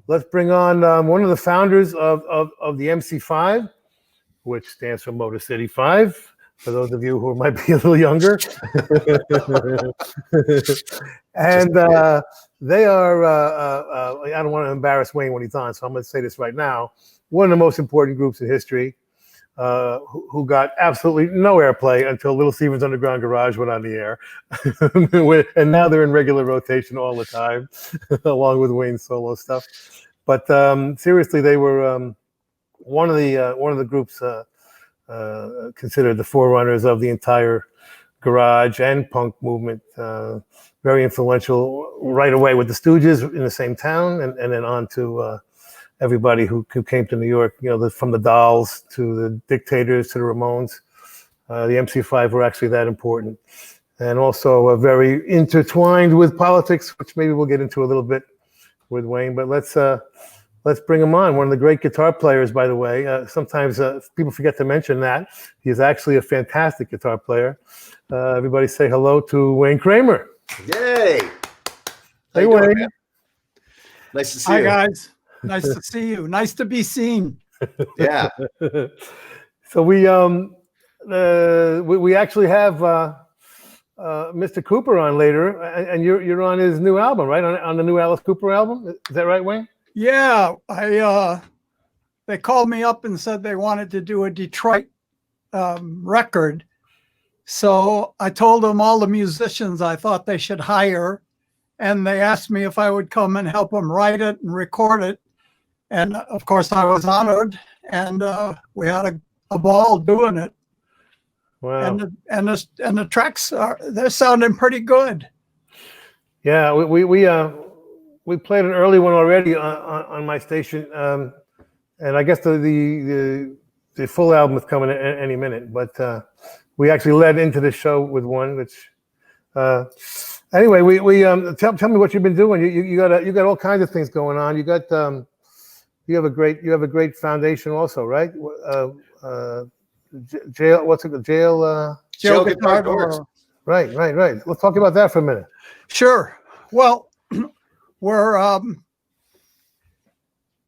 let's bring on one of the founders of the MC5, which stands for Motor City 5. For those of you who might be a little younger. And they are, I don't want to embarrass Wayne when he's on, so I'm going to say this right now. One of the most important groups in history who got absolutely no airplay until Little Steven's Underground Garage went on the air. And now they're in regular rotation all the time, along with Wayne's solo stuff. But seriously, they were one of the groups considered the forerunners of the entire garage and punk movement. Very influential right away with the Stooges in the same town, and then on to everybody who came to New York. You know, from the Dolls to the Dictators to the Ramones. The MC5 were actually that important, and also very intertwined with politics, which maybe we'll get into a little bit with Wayne. But let's bring him on. One of the great guitar players, by the way. Sometimes people forget to mention that. He's actually a fantastic guitar player. Everybody say hello to Wayne Kramer. Yay! Hey, Wayne. Nice to see you. Hi, guys. Nice to see you. Nice to be seen. Yeah. So we actually have Mr. Cooper on later, and you're on his new album, right? On the new Alice Cooper album. Is that right, Wayne? Yeah, they called me up and said they wanted to do a Detroit record. So I told them all the musicians I thought they should hire, and they asked me if I would come and help them write it and record it. And of course I was honored, and we had a ball doing it. Wow. And the tracks they're sounding pretty good. Yeah, we played an early one already on my station, and I guess the full album is coming any minute. But we actually led into the show with one, which anyway. We tell me what you've been doing. You got all kinds of things going on. You have a great foundation also, right? Jail. What's it? Jail Guitar Doors. Right. Let's talk about that for a minute. Sure. Well, we're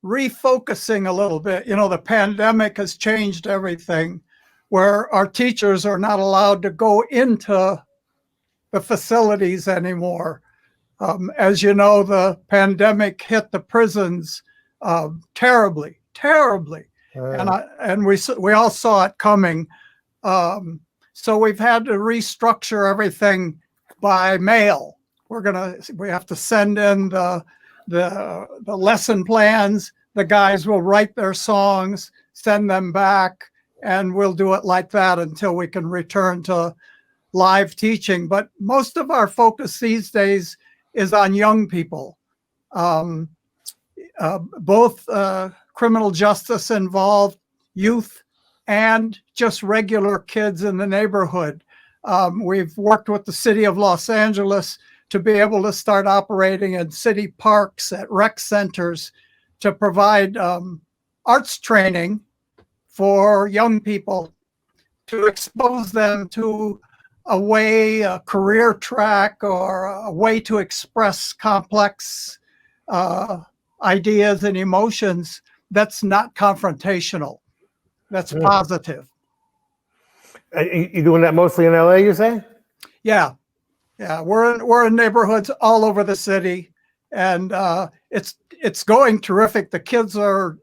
refocusing a little bit. You know, the pandemic has changed everything, where our teachers are not allowed to go into the facilities anymore. As you know, the pandemic hit the prisons terribly. And we all saw it coming. So we've had to restructure everything by mail. We have to send in the lesson plans. The guys will write their songs, send them back, and we'll do it like that until we can return to live teaching. But most of our focus these days is on young people, both criminal justice involved youth and just regular kids in the neighborhood. We've worked with the city of Los Angeles to be able to start operating in city parks, at rec centers, to provide arts training for young people, to expose them to a career track, or a way to express complex ideas and emotions that's not confrontational, that's positive. You doing that mostly in LA, you say? Yeah. We're in neighborhoods all over the city, and it's going terrific. The kids are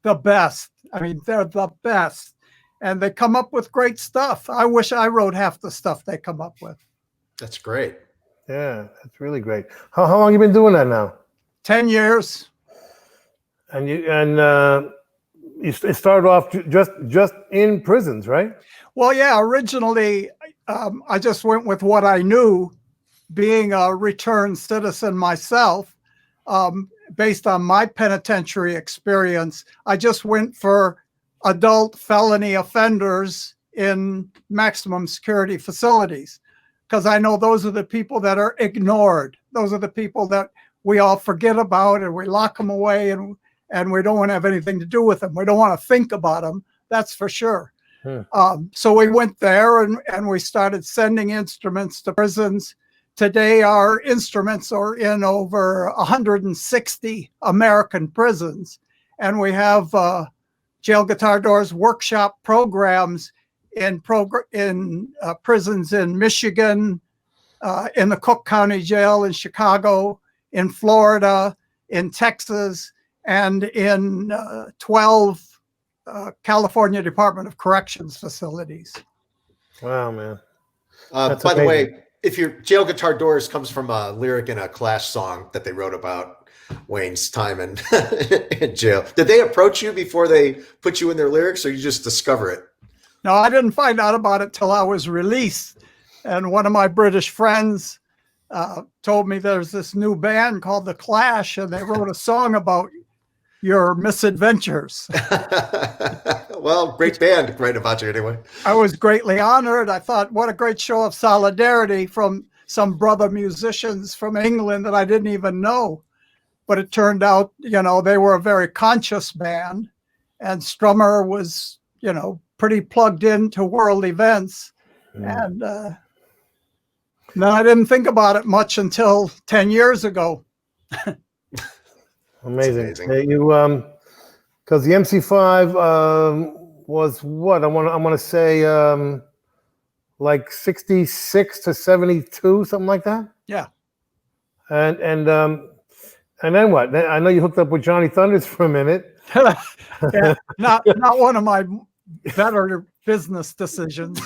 the best. I mean, they're the best, and they come up with great stuff. I wish I wrote half the stuff they come up with. That's great. Yeah, that's really great. How long you been doing that now? 10 years. And you started off just in prisons, right? Well, yeah. Originally, I just went with what I knew, being a returned citizen myself. Based on my penitentiary experience, I just went for adult felony offenders in maximum security facilities, because I know those are the people that are ignored. Those are the people that we all forget about, and we lock them away, and we don't want to have anything to do with them. We don't want to think about them. That's for sure. So we went there, and we started sending instruments to prisons today our instruments are in over 160 American prisons, and we have Jail Guitar Doors workshop programs in prisons in Michigan, in the Cook County Jail in Chicago, in Florida, in Texas, and in 12 California Department of Corrections facilities. Wow, man. By amazing. the way, if your Jail Guitar Doors comes from a lyric in a Clash song that they wrote about Wayne's time in jail, did they approach you before they put you in their lyrics, or you just discover it? No, I didn't find out about it till I was released. And one of my British friends told me there's this new band called The Clash, and they wrote a song about your misadventures. Well, great band, right about you anyway. I was greatly honored. I thought, what a great show of solidarity from some brother musicians from England that I didn't even know. But it turned out, you know, they were a very conscious band, and Strummer was, you know, pretty plugged into world events. And no, I didn't think about it much until 10 years ago. Amazing. Hey, you, because the MC5 was what I want to say, like 66 to 72, something like that. Yeah. And then what? I know you hooked up with Johnny Thunders for a minute. Yeah, not one of my better business decisions.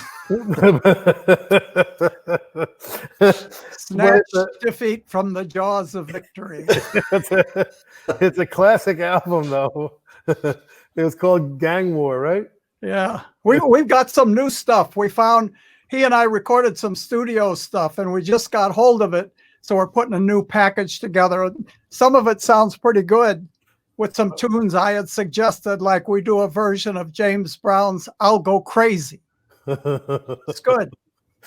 Snatch defeat from the jaws of victory. It's a classic album, though. It was called Gang War, right? Yeah, we've got some new stuff. We found he and I recorded some studio stuff, and we just got hold of it. So we're putting a new package together. Some of it sounds pretty good, with some tunes I had suggested, like we do a version of James Brown's "I'll Go Crazy." It's good.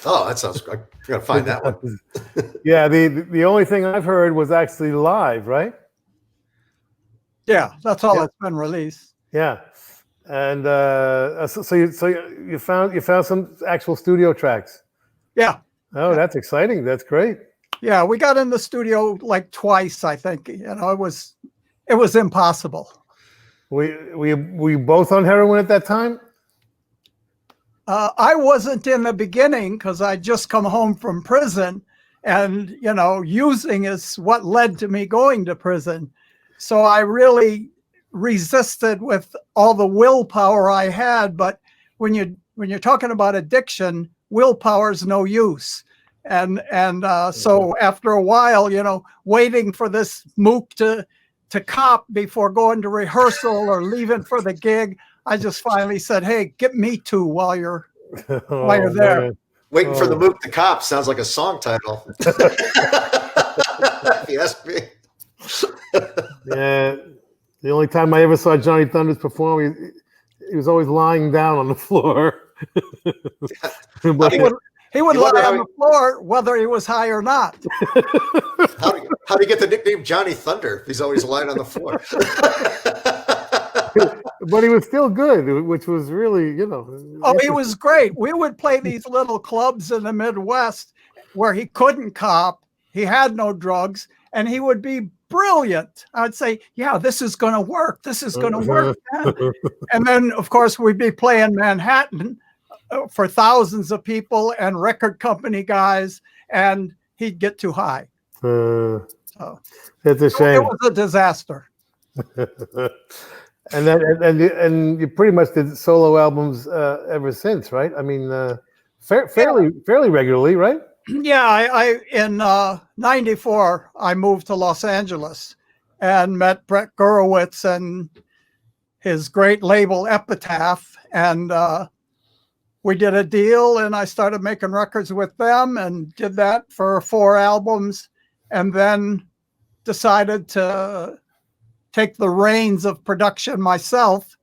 Oh, that sounds good. I gotta find that one. Yeah, the only thing I've heard was actually live, right? Yeah, that's all that's been released. Yeah, and so you found some actual studio tracks. Yeah. Oh, that's exciting. That's great. Yeah, we got in the studio like twice, I think. You know, it was impossible. Were you both on heroin at that time? I wasn't in the beginning because I'd just come home from prison, and, you know, using is what led to me going to prison. So I really resisted with all the willpower I had. But when you're talking about addiction, willpower is no use. And so after a while, you know, waiting for this mook to cop before going to rehearsal or leaving for the gig, I just finally said, "Hey, get me two while you're there." Man. Waiting for the mook to cop sounds like a song title. If you ask me. Yeah, the only time I ever saw Johnny Thunders perform, he was always lying down on the floor. He would lie on the floor whether he was high or not. How do you get the nickname Johnny Thunder if he's always lying on the floor? But he was still good, which was really, you know. Oh, he was great. We would play these little clubs in the Midwest where he couldn't cop. He had no drugs, and he would be brilliant. I'd say, "Yeah, this is going to work. This is going to work." And then, of course, we'd be playing Manhattan for thousands of people and record company guys, and he'd get too high. So it's a shame. It was a disaster. And then you pretty much did solo albums ever since, right? I mean, fairly regularly, right? Yeah, I in '94 I moved to Los Angeles and met Brett Gurewitz and his great label Epitaph, and we did a deal, and I started making records with them and did that for 4 albums, and then decided to take the reins of production myself.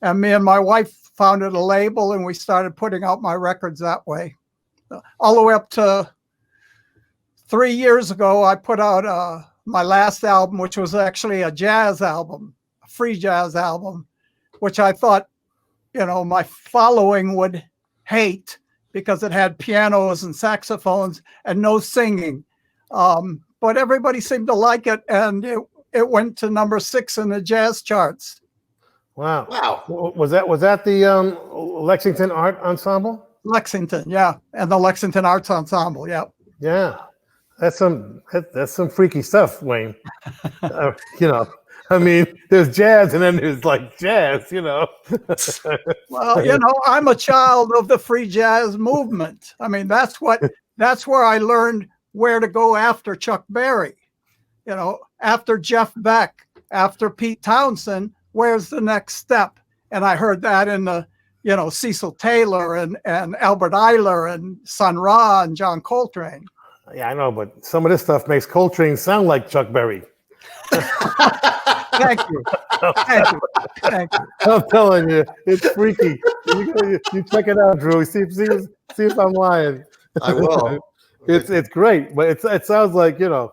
And me and my wife founded a label, and we started putting out my records that way. All the way up to 3 years ago, I put out my last album, which was actually a jazz album, a free jazz album, which I thought, you know, my following would hate because it had pianos and saxophones and no singing. But everybody seemed to like it, and it went to number 6 in the jazz charts. Wow. Wow. Was that the Lexington Art Ensemble? Lexington, yeah, and the Lexington Arts Ensemble, yeah. Yeah. That's some freaky stuff, Wayne. You know, I mean, there's jazz and then there's like jazz, you know. Well, you know, I'm a child of the free jazz movement. I mean, that's where I learned where to go after Chuck Berry. You know, after Jeff Beck, after Pete Townsend, where's the next step? And I heard that in the, you know, Cecil Taylor and Albert Eiler and Sun Ra and John Coltrane. Yeah, I know, but some of this stuff makes Coltrane sound like Chuck Berry. Thank you. Thank you. I'm telling you, it's freaky. You check it out, Drew. See if I'm lying. I will. It's great, but it sounds like, you know,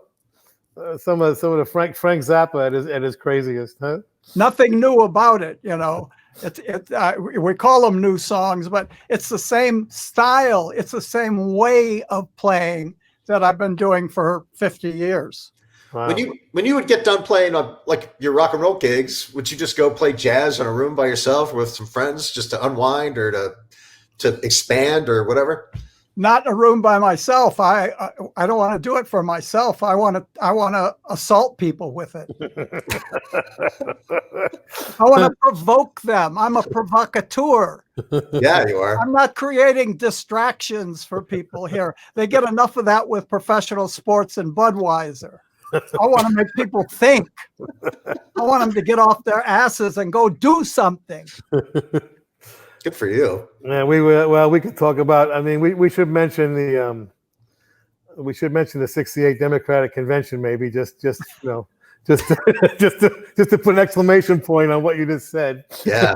some of the Frank Zappa at his craziest, huh? Nothing new about it, you know. We call them new songs, but it's the same style. It's the same way of playing that I've been doing for 50 years. Wow. When you would get done playing on like your rock and roll gigs, would you just go play jazz in a room by yourself or with some friends just to unwind or to expand or whatever? Not in a room by myself. I don't want to do it for myself. I want to assault people with it. I want to provoke them. I'm a provocateur. Yeah, you are. I'm not creating distractions for people here. They get enough of that with professional sports and Budweiser. I want to make people think. I want them to get off their asses and go do something. Good for you. Yeah, we could talk about. I mean, we should mention the 68 Democratic Convention, maybe just you know, just to put an exclamation point on what you just said. Yeah.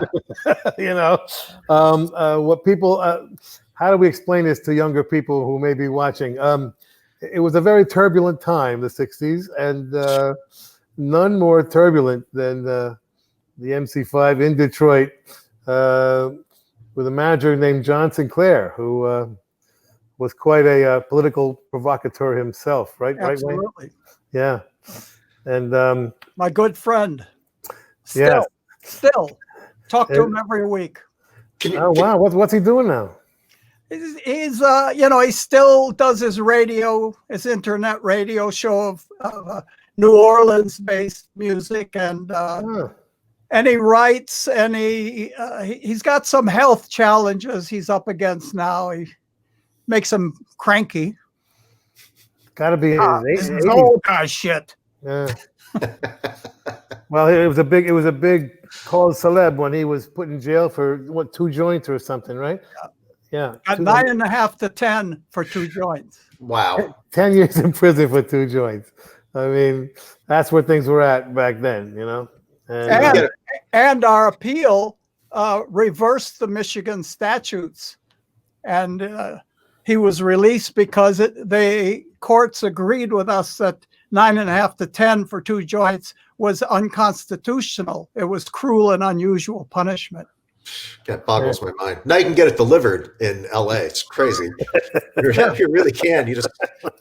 You know, what people. How do we explain this to younger people who may be watching? It was a very turbulent time, the 60s, and none more turbulent than the MC5 in Detroit. With a manager named John Sinclair, who was quite a political provocateur himself, right? Absolutely. Right, Wayne? Yeah. And my good friend. Still Talk to him every week. Wow. What's he doing now? He's you know, he still does his internet radio show of New Orleans-based music, and he writes, and he's got some health challenges he's up against now. He makes him cranky. Got to be this is old guy shit. Yeah. Well, it was a big cause celeb when he was put in jail for 2 joints or something, right? Yeah. Got 9.5 to 10 for 2 joints. Wow. 10 years in prison for 2 joints. I mean, that's where things were at back then, you know. And our appeal reversed the Michigan statutes, and he was released because the courts agreed with us that 9.5 to 10 for 2 joints was unconstitutional. It was cruel and unusual punishment. That boggles my mind. Now you can get it delivered in LA. It's crazy. You really can. You just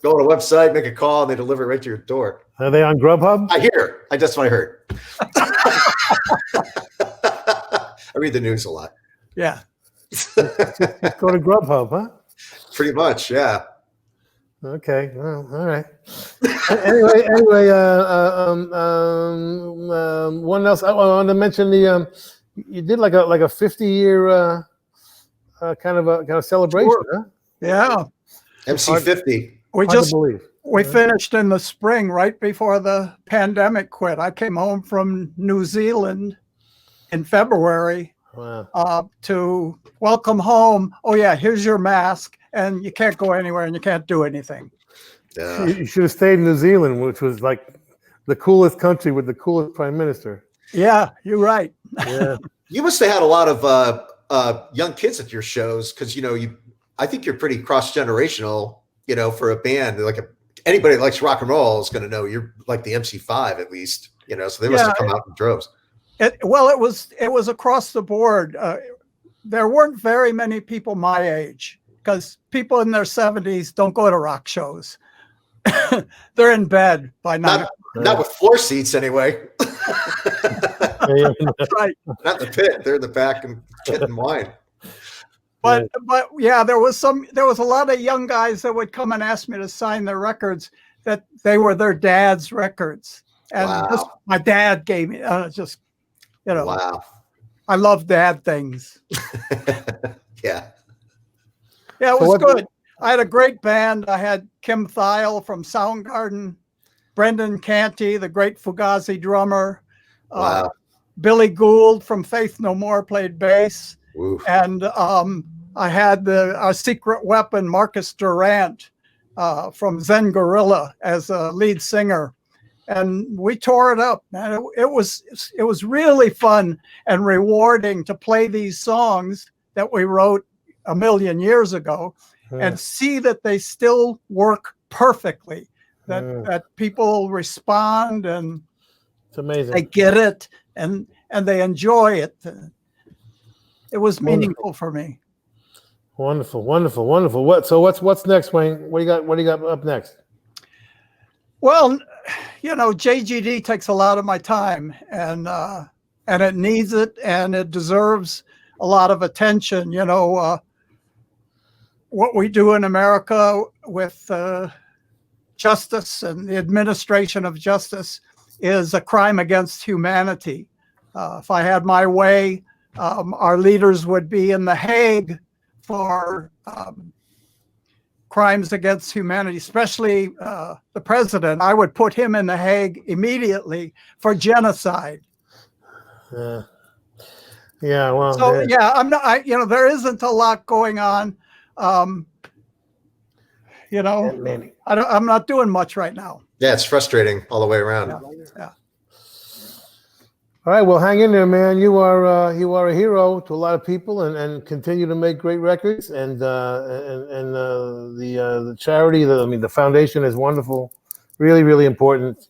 go on a website, make a call, and they deliver it right to your door. Are they on Grubhub? That's what I heard. I read the news a lot. Yeah. Just go to Grubhub, huh? Pretty much, yeah. Okay. Well, all right. Anyway, one else I wanted to mention you did like a 50-year kind of celebration, Sure. huh? Yeah. MC50. We finished in the spring, right before the pandemic quit. I came home from New Zealand in February. Wow. To welcome home. Oh yeah, here's your mask, and you can't go anywhere and you can't do anything. Yeah. You should have stayed in New Zealand, which was like the coolest country with the coolest prime minister. Yeah, you're right. Yeah. You must have had a lot of young kids at your shows because I think you're pretty cross-generational. For a band anybody that likes rock and roll is going to know you're like the MC5 at least. So they must have come out in droves. It was across the board. There weren't very many people my age because people in their 70s don't go to rock shows. They're in bed by now. Not with floor seats anyway. That's right. Not the pit. They're in the back and getting wine. But yeah, there was a lot of young guys that would come and ask me to sign their records that they were their dad's records. And Wow. my dad gave me just, Wow. I love dad things. Yeah. Yeah, it was good. I had a great band. I had Kim Thiel from Soundgarden, Brendan Canty, the great Fugazi drummer. Wow. Billy Gould from Faith No More played bass. Oof. And I had our secret weapon, Marcus Durant, from Zen Gorilla as a lead singer. And we tore it up, man. It was really fun and rewarding to play these songs that we wrote a million years ago and see that they still work perfectly, that people respond and it's amazing. They get it and they enjoy it. It was meaningful for me. Wonderful, wonderful, wonderful. What's next, Wayne? What do you got up next? Well, JGD takes a lot of my time, and it needs it, and it deserves a lot of attention. What we do in America with justice and the administration of justice is a crime against humanity. If I had my way, our leaders would be in The Hague for crimes against humanity, especially the president. I would put him in The Hague immediately for genocide. Yeah. Well. So I'm not. There isn't a lot going on. I'm not doing much right now. Yeah, it's frustrating all the way around. Yeah. All right, well, hang in there, man. You are a hero to a lot of people, and continue to make great records. And the charity, the foundation is wonderful, really, really important.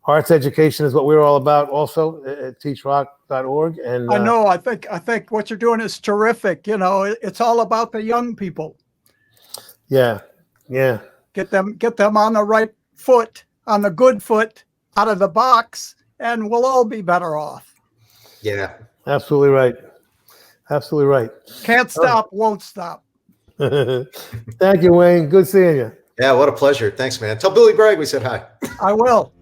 Arts education is what we're all about. Also at teachrock.org. And I know. I think what you're doing is terrific. It's all about the young people. Yeah. Get them on the right foot, on the good foot, out of the box, and we'll all be better off. Yeah. Absolutely right. Can't stop, won't stop. Thank you, Wayne. Good seeing you. Yeah, what a pleasure. Thanks, man. Tell Billy Bragg we said hi. I will.